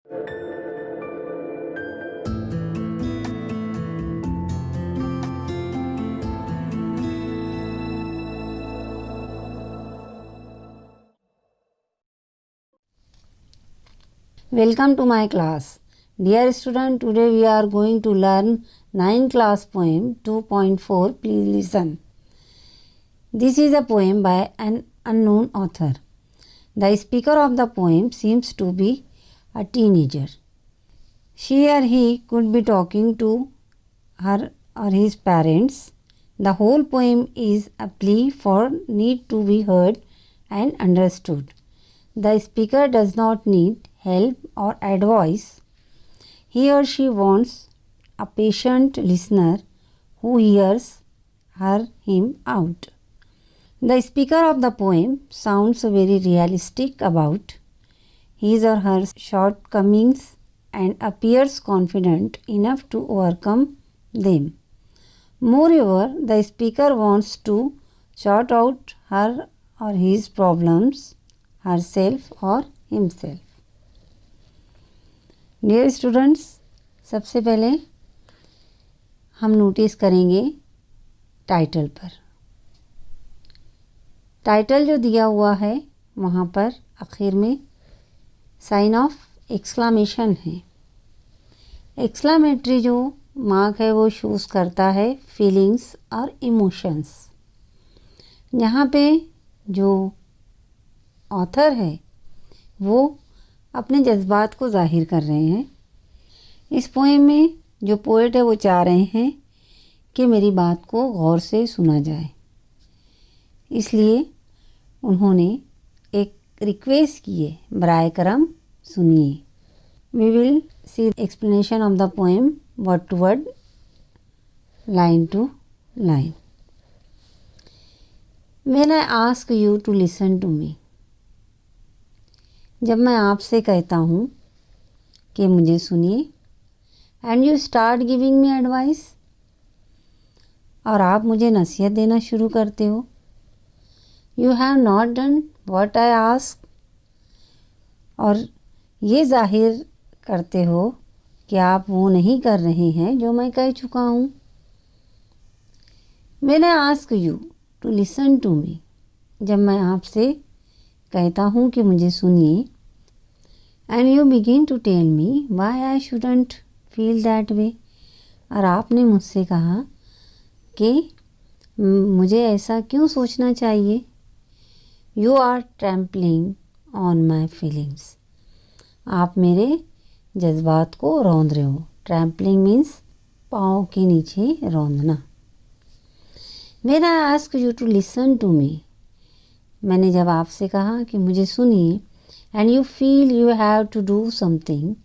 Welcome to my class. Dear student, today we are going to learn 9th class poem 2.4. Please listen. This is a poem by an unknown author. The speaker of the poem seems to be a teenager. She or he could be talking to her or his parents. The whole poem is a plea for need to be heard and understood. The speaker does not need help or advice. He or she wants a patient listener who hears him out. The speaker of the poem sounds very realistic about his or her shortcomings and appears confident enough to overcome them. Moreover, the speaker wants to sort out her or his problems, herself or himself. Dear students, सबसे पहले हम notice करेंगे title पर। Title जो दिया हुआ है वहाँ पर आखिर में साइन ऑफ एक्सक्लामेशन है। एक्सक्लामेटरी जो मार्क है वो शोज़ करता है फीलिंग्स और इमोशंस। यहाँ पे जो ऑथर है वो अपने जज्बात को ज़ाहिर कर रहे हैं। इस पोएम में जो पोएट है वो चाह रहे हैं कि मेरी बात को गौर से सुना जाए, इसलिए उन्होंने एक रिक्वेस्ट की है, बराए करम सुनिए। We will see explanation of the poem word to word, line to line. When I ask you to listen to me, जब मैं आपसे कहता हूँ कि मुझे सुनिए, and you start giving me advice, और आप मुझे नसीहत देना शुरू करते हो। You have not done what I ask, और ये जाहिर करते हो कि आप वो नहीं कर रहे हैं जो मैं कह चुका हूँ। When I ask you to listen to me, जब मैं आपसे कहता हूँ कि मुझे सुनिए, and you begin to tell me why I shouldn't feel that way, और आपने मुझसे कहा कि मुझे ऐसा क्यों सोचना चाहिए। You are trampling on my feelings, आप मेरे जज्बात को रौंद रहे हो। ट्रैम्पलिंग मीन्स पाँव के नीचे रौंदना। When I ask you to listen to me, मैंने जब आपसे कहा कि मुझे सुनिए, and you feel you have to do something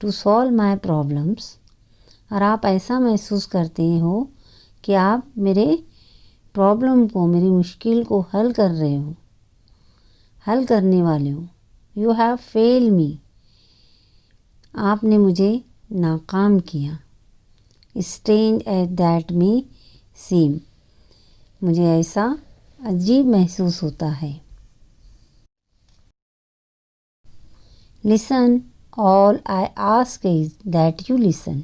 to solve my problems, और आप ऐसा महसूस करते हो कि आप मेरे प्रॉब्लम को, मेरी मुश्किल को हल कर रहे हो, हल करने वाले हो। यू हैव फेल मी, आपने मुझे नाकाम किया। स्ट्रेंज एज दैट मे सीम, मुझे ऐसा अजीब महसूस होता है। Listen, all I ask is that you listen,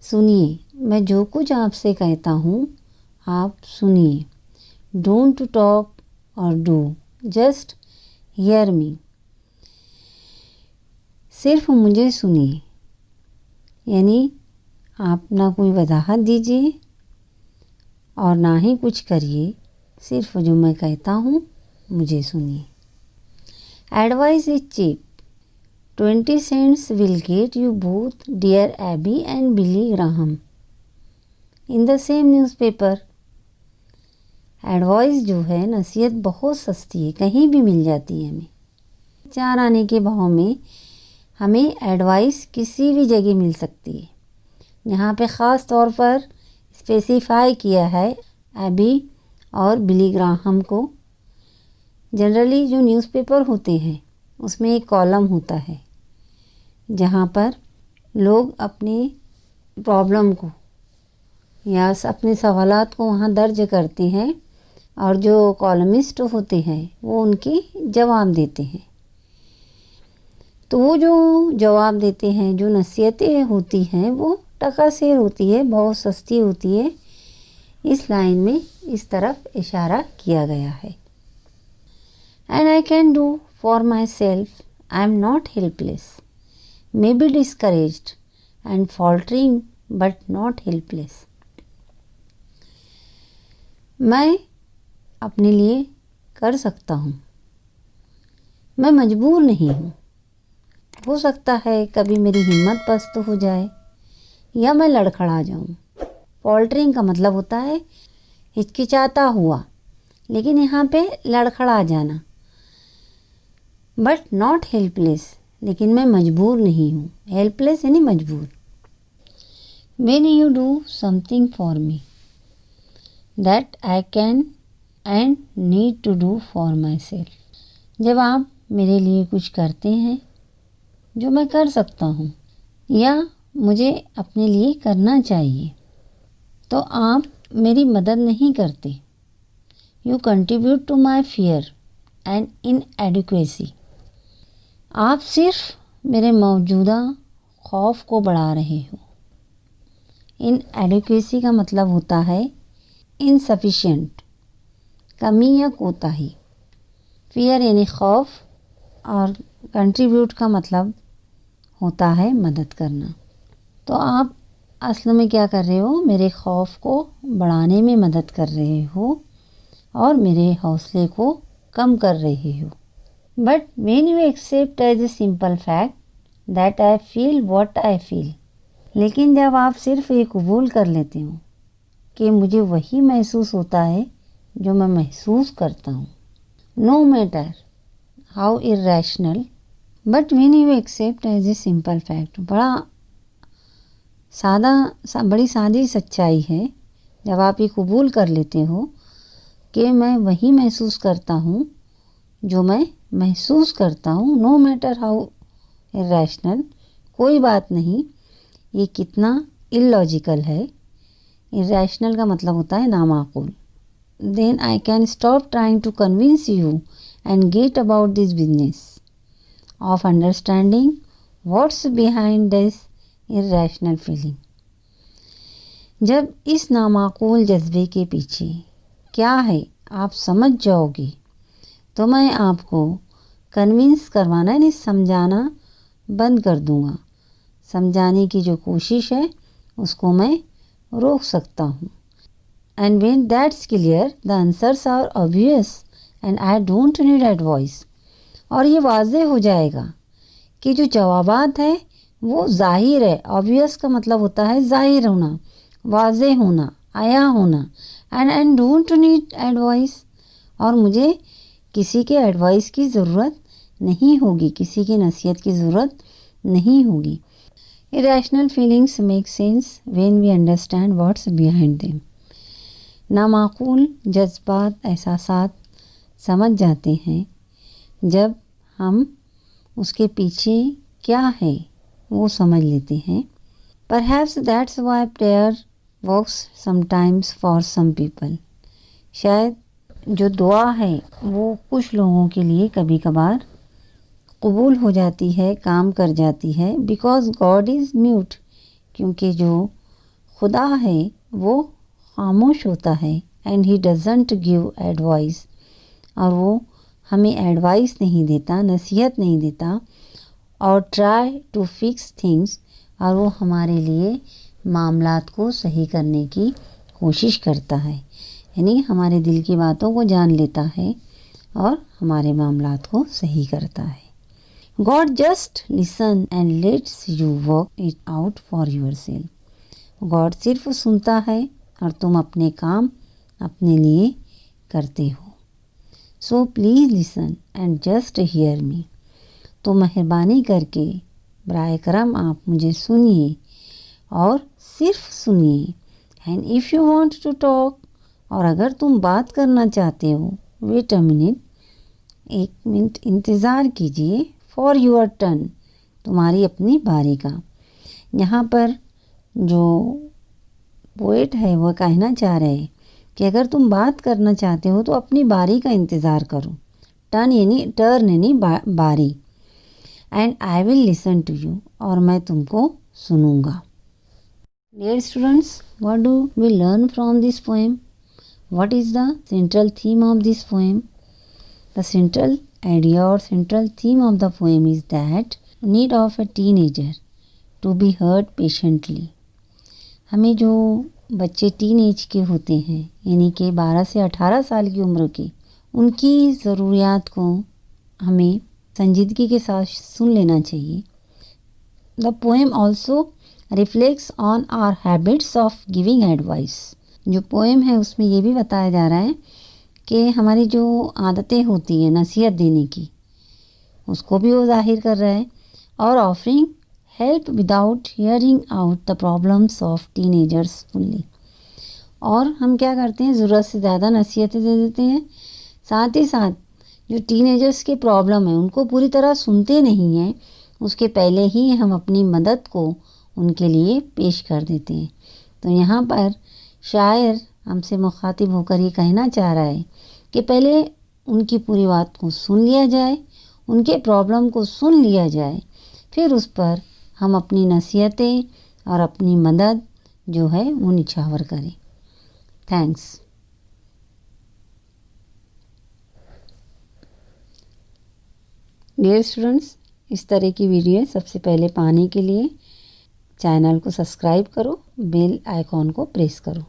सुनिए, मैं जो कुछ आपसे कहता हूँ आप सुनिए। डोंट टू टॉक और डू, जस्ट हियर मी, सिर्फ मुझे सुनिए, यानी आप ना कोई वजाहत दीजिए और ना ही कुछ करिए, सिर्फ जो मैं कहता हूँ मुझे सुनिए। Advice is cheap, 20 cents will get you both Dear Abby and Billy Graham in the same newspaper. Advice जो है, नसीहत बहुत सस्ती है, कहीं भी मिल जाती है हमें। 4 आने के भाव में हमें एडवाइस किसी भी जगह मिल सकती है। यहाँ पे ख़ास तौर पर स्पेसिफाई किया है एबी और बिली ग्राहम को। जनरली जो न्यूज़पेपर होते हैं उसमें एक कॉलम होता है जहाँ पर लोग अपने प्रॉब्लम को या अपने सवालात को वहाँ दर्ज करते हैं और जो कॉलमिस्ट होते हैं वो उनके जवाब देते हैं। तो वो जो जवाब देते हैं, जो नसीहतें होती हैं, वो टकासेर होती है, बहुत सस्ती होती है। इस लाइन में इस तरफ इशारा किया गया है। And I can do for my self, I am not helpless, may be discouraged and faltering but not helpless. मैं अपने लिए कर सकता हूँ, मैं मजबूर नहीं हूँ। हो सकता है कभी मेरी हिम्मत पस्त हो जाए या मैं लड़खड़ा जाऊँ। फॉल्टरिंग का मतलब होता है हिचकिचाता हुआ, लेकिन यहाँ पे लड़खड़ा जाना। बट नॉट हेल्पलेस, लेकिन मैं मजबूर नहीं हूँ। हेल्पलेस यानी मजबूर। When you do something for me that I can and need to do for myself, जब आप मेरे लिए कुछ करते हैं जो मैं कर सकता हूँ या मुझे अपने लिए करना चाहिए, तो आप मेरी मदद नहीं करते। You contribute to my fear and inadequacy, आप सिर्फ मेरे मौजूदा खौफ को बढ़ा रहे हो। इनएडिक्वेसी का मतलब होता है इनसफिशिएंट, कमी या कोताही। फियर यानी खौफ, और कंट्रीब्यूट का मतलब होता है मदद करना। तो आप असल में क्या कर रहे हो, मेरे खौफ को बढ़ाने में मदद कर रहे हो और मेरे हौसले को कम कर रहे हो। But when you accept as a simple fact that I feel what I feel, लेकिन जब आप सिर्फ ये कबूल कर लेते हो कि मुझे वही महसूस होता है जो मैं महसूस करता हूँ, no matter how irrational, but when you accept as a simple fact, बड़ी सादी सच्चाई है। जब आप ये कबूल कर लेते हो कि मैं वही महसूस करता हूँ जो मैं महसूस करता हूँ, नो मैटर हाउ इरेशनल, कोई बात नहीं ये कितना इलॉजिकल है। इरेशनल का मतलब होता है नामाकूल। Then I can stop trying to convince you and get about this business of understanding what's behind this irrational feeling. जब इस नामाकूल जज्बे के पीछे क्या है आप समझ जाओगे, तो मैं आपको कन्विंस करवाना यानी समझाना बंद कर दूंगा। समझाने की जो कोशिश है उसको मैं रोक सकता हूँ। And when that's clear the answers are obvious and I don't need advice, और ये वाज़ेह हो जाएगा कि जो जवाबात है वो जाहिर है। ऑब्वियस का मतलब होता है जाहिर होना, वाज़ेह होना, आया होना। एंड डोंट नीड एडवाइस, और मुझे किसी के एडवाइस की ज़रूरत नहीं होगी, किसी की नसीहत की ज़रूरत नहीं होगी। Irrational feelings make sense when we understand what's behind them. नामाकूल जज्बात, एहसासात समझ जाते हैं जब हम उसके पीछे क्या है वो समझ लेते हैं। Perhaps that's why prayer works sometimes for some people, शायद जो दुआ है वो कुछ लोगों के लिए कभी कभार कबूल हो जाती है, काम कर जाती है। बिकॉज गॉड इज़ म्यूट, क्योंकि जो खुदा है वो खामोश होता है। And he doesn't give advice, और वो हमें एडवाइस नहीं देता, नसीहत नहीं देता। और ट्राई टू फिक्स थिंग्स, और वो हमारे लिए मामलात को सही करने की कोशिश करता है, यानी हमारे दिल की बातों को जान लेता है और हमारे मामलात को सही करता है। God just listen and let's you work it out for your self. God सिर्फ सुनता है और तुम अपने काम अपने लिए करते हो। So please listen and just hear me, तो मेहरबानी करके बराए करम आप मुझे सुनिए और सिर्फ सुनिए। And if you want to talk, और अगर तुम बात करना चाहते हो, वेट अ मिनट, एक मिनट इंतज़ार कीजिए, फॉर योर टर्न, तुम्हारी अपनी बारी का। यहाँ पर जो पोएट है वह कहना चाह रहे हैं कि अगर तुम बात करना चाहते हो तो अपनी बारी का इंतज़ार करो। टर्न यानी बारी। And I will listen to you, और मैं तुमको सुनूंगा। Dear students, what do we learn from this poem? What is the central theme of this poem? The central idea or central theme of the poem is that need of a teenager to be heard patiently. हमें जो बच्चे teen age के होते हैं, यानी कि 12 से 18 साल की उम्र के, उनकी ज़रूरियात को हमें संजीदगी के साथ सुन लेना चाहिए। The poem also reflects on our habits of giving advice. जो पोएम है उसमें ये भी बताया जा रहा है कि हमारी जो आदतें होती हैं नसीहत देने की, उसको भी वो जाहिर कर रहा है। और offering help without hearing out the problems of teenagers fully. और हम क्या करते हैं, ज़रूरत से ज़्यादा नसीहतें दे देते हैं, साथ ही साथ जो टीनेजर्स के प्रॉब्लम है उनको पूरी तरह सुनते नहीं हैं, उसके पहले ही हम अपनी मदद को उनके लिए पेश कर देते हैं। तो यहाँ पर शायर हमसे मुखातिब होकर ये कहना चाह रहा है कि पहले उनकी पूरी बात को सुन लिया जाए, उनके प्रॉब्लम को सुन लिया जाए, फिर उस पर हम अपनी नसीहतें और अपनी मदद जो है वो निछावर करें। थैंक्स। डियर स्टूडेंट्स, इस तरह की वीडियो सबसे पहले पाने के लिए चैनल को सब्सक्राइब करो, बेल आइकॉन को प्रेस करो।